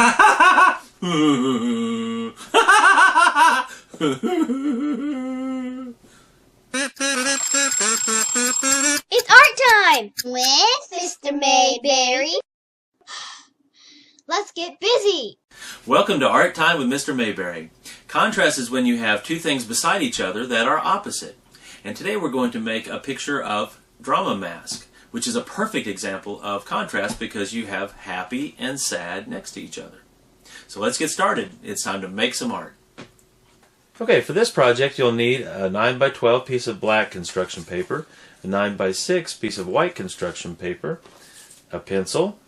It's art time with Mr. Mayberry. Let's get busy. Welcome to Art Time with Mr. Mayberry. Contrast is when you have two things beside each other that are opposite. And today we're going to make a picture of drama mask, which is a perfect example of contrast because you have happy and sad next to each other. So let's get started. It's time to make some art. Okay, for this project you'll need a 9x12 piece of black construction paper, a 9x6 piece of white construction paper, a pencil,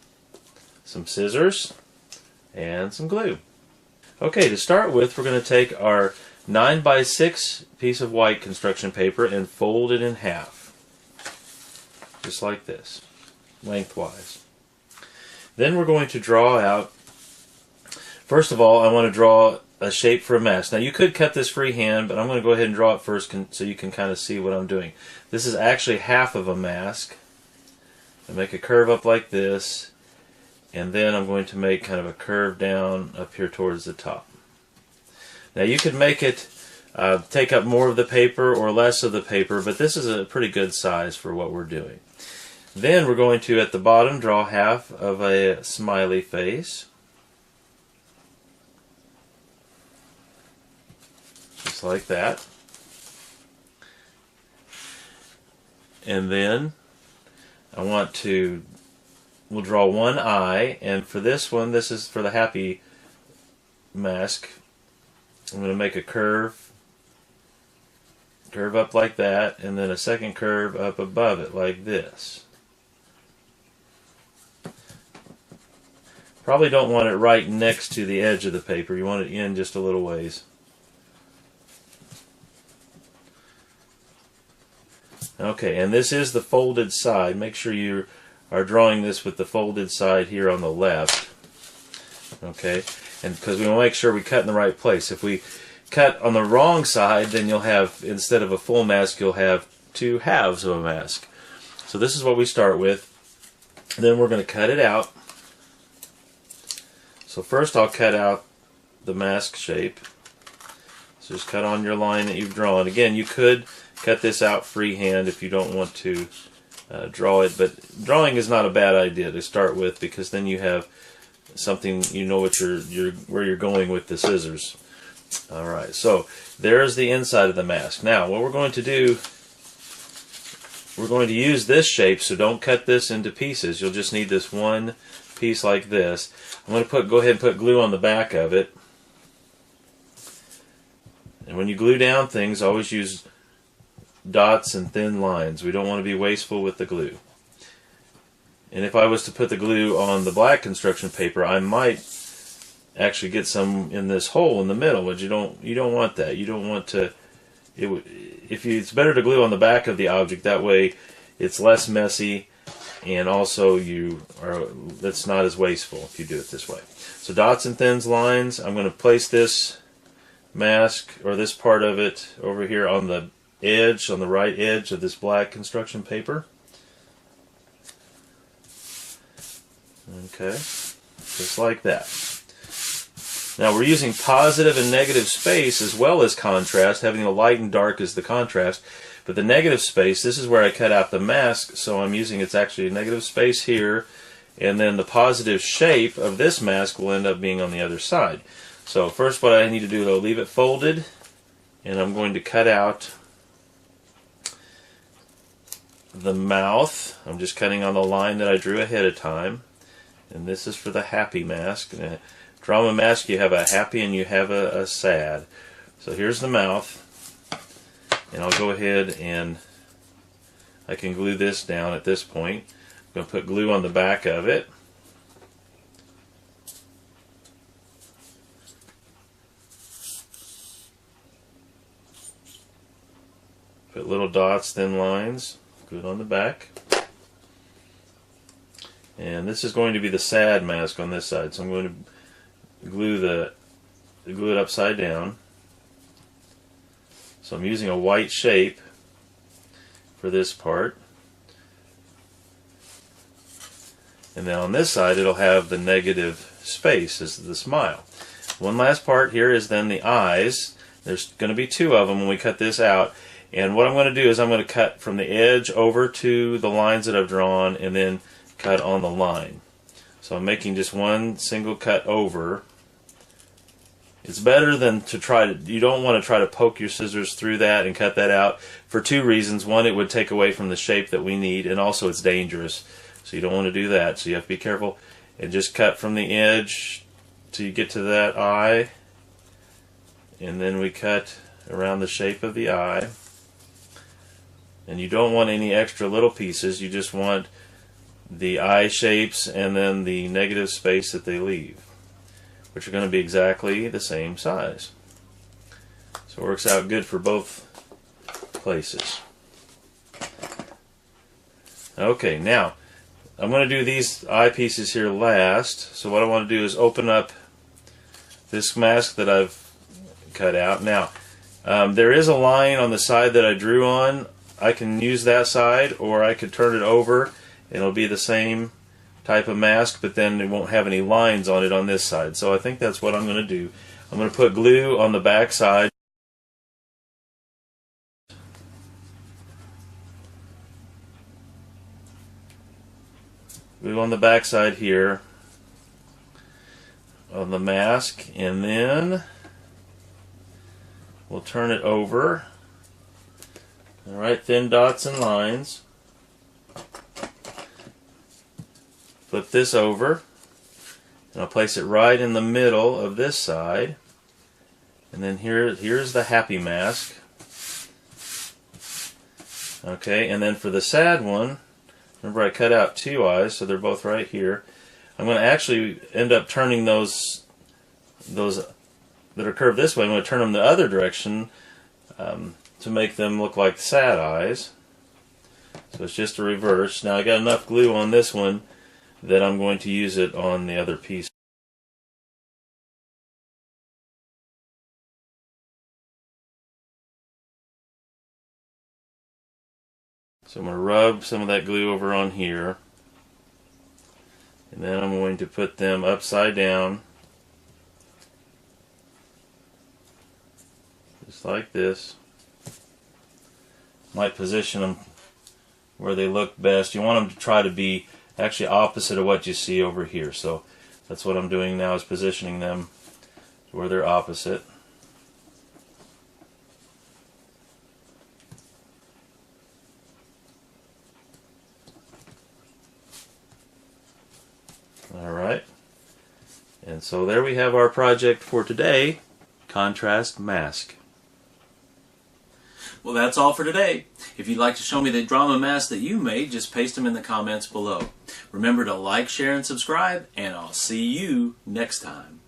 some scissors, and some glue. Okay, to start with, we're going to take our 9x6 piece of white construction paper and fold it in half. Just like this, lengthwise. Then we're going to draw out, first of all, I want to draw a shape for a mask. Now you could cut this freehand, but I'm going to go ahead and draw it first so you can kind of see what I'm doing. This is actually half of a mask. I make a curve up like this, and then I'm going to make kind of a curve down up here towards the top. Now you could make it take up more of the paper or less of the paper, but this is a pretty good size for what we're doing. Then we're going to, at the bottom, draw half of a smiley face. Just like that. And then we'll draw one eye, and for this one, this is for the happy mask. I'm going to make a curve up like that, and then a second curve up above it like this. Probably don't want it right next to the edge of the paper. You want it in just a little ways. Okay, and this is the folded side. Make sure you are drawing this with the folded side here on the left. Okay, and because we want to make sure we cut in the right place. If we cut on the wrong side, then you'll have, instead of a full mask, you'll have two halves of a mask. So this is what we start with. Then we're going to cut it out. So first I'll cut out the mask shape. So just cut on your line that you've drawn. Again, you could cut this out freehand if you don't want to draw it, but drawing is not a bad idea to start with because then you have something, you know what where you're going with the scissors. Alright, so there's the inside of the mask. Now what we're going to do, we're going to use this shape, so don't cut this into pieces. You'll just need this one piece like this. I'm going to go ahead and put glue on the back of it. And when you glue down things, always use dots and thin lines. We don't want to be wasteful with the glue. And if I was to put the glue on the black construction paper, I might actually get some in this hole in the middle, but you don't want that. You don't want to. It's better to glue on the back of the object. That way, it's less messy, and also it's not as wasteful if you do it this way. So dots and thin lines. I'm going to place this mask or this part of it over here on the edge, on the right edge of this black construction paper. Okay, just like that. Now we're using positive and negative space as well as contrast, having the light and dark as the contrast. But the negative space, this is where I cut out the mask, so I'm using, it's actually a negative space here, and then the positive shape of this mask will end up being on the other side. So first what I need to do is I'll leave it folded, and I'm going to cut out the mouth. I'm just cutting on the line that I drew ahead of time, and this is for the happy mask. Drama mask, you have a happy and you have a sad. So here's the mouth, and I'll go ahead and I can glue this down at this point. I'm going to put glue on the back of it. Put little dots, thin lines, glue on the back. And this is going to be the sad mask on this side, so I'm going to glue it upside down. So I'm using a white shape for this part. And then on this side it'll have the negative space is the smile. One last part here is then the eyes. There's going to be two of them when we cut this out. And what I'm going to do is I'm going to cut from the edge over to the lines that I've drawn and then cut on the line. So I'm making just one single cut over. It's better than to try to, you don't want to try to poke your scissors through that and cut that out for two reasons. One, it would take away from the shape that we need, and also it's dangerous. So you don't want to do that. So you have to be careful and just cut from the edge till you get to that eye. And then we cut around the shape of the eye. And you don't want any extra little pieces. You just want the eye shapes and then the negative space that they leave, which are going to be exactly the same size. So it works out good for both places. Okay, now I'm going to do these eye pieces here last. So what I want to do is open up this mask that I've cut out. Now, there is a line on the side that I drew on. I can use that side, or I could turn it over and it'll be the same type of mask, but then it won't have any lines on it on this side. So I think that's what I'm going to do. I'm going to put glue on the back side. Glue on the back side here on the mask, and then we'll turn it over. Alright, thin dots and lines. Flip this over, and I'll place it right in the middle of this side. And then here's the happy mask. Okay, and then for the sad one, remember I cut out two eyes, so they're both right here. I'm going to actually end up turning those that are curved this way, I'm going to turn them the other direction to make them look like sad eyes. So it's just a reverse. Now I got enough glue on this one that I'm going to use it on the other piece. So I'm going to rub some of that glue over on here, and then I'm going to put them upside down, just like this. Might position them where they look best. You want them to try to be actually opposite of what you see over here. So that's what I'm doing now, is positioning them where they're opposite. Alright, and so there we have our project for today, contrast mask. Well, that's all for today. If you'd like to show me the drama mask that you made, just paste them in the comments below. Remember to like, share, and subscribe, and I'll see you next time.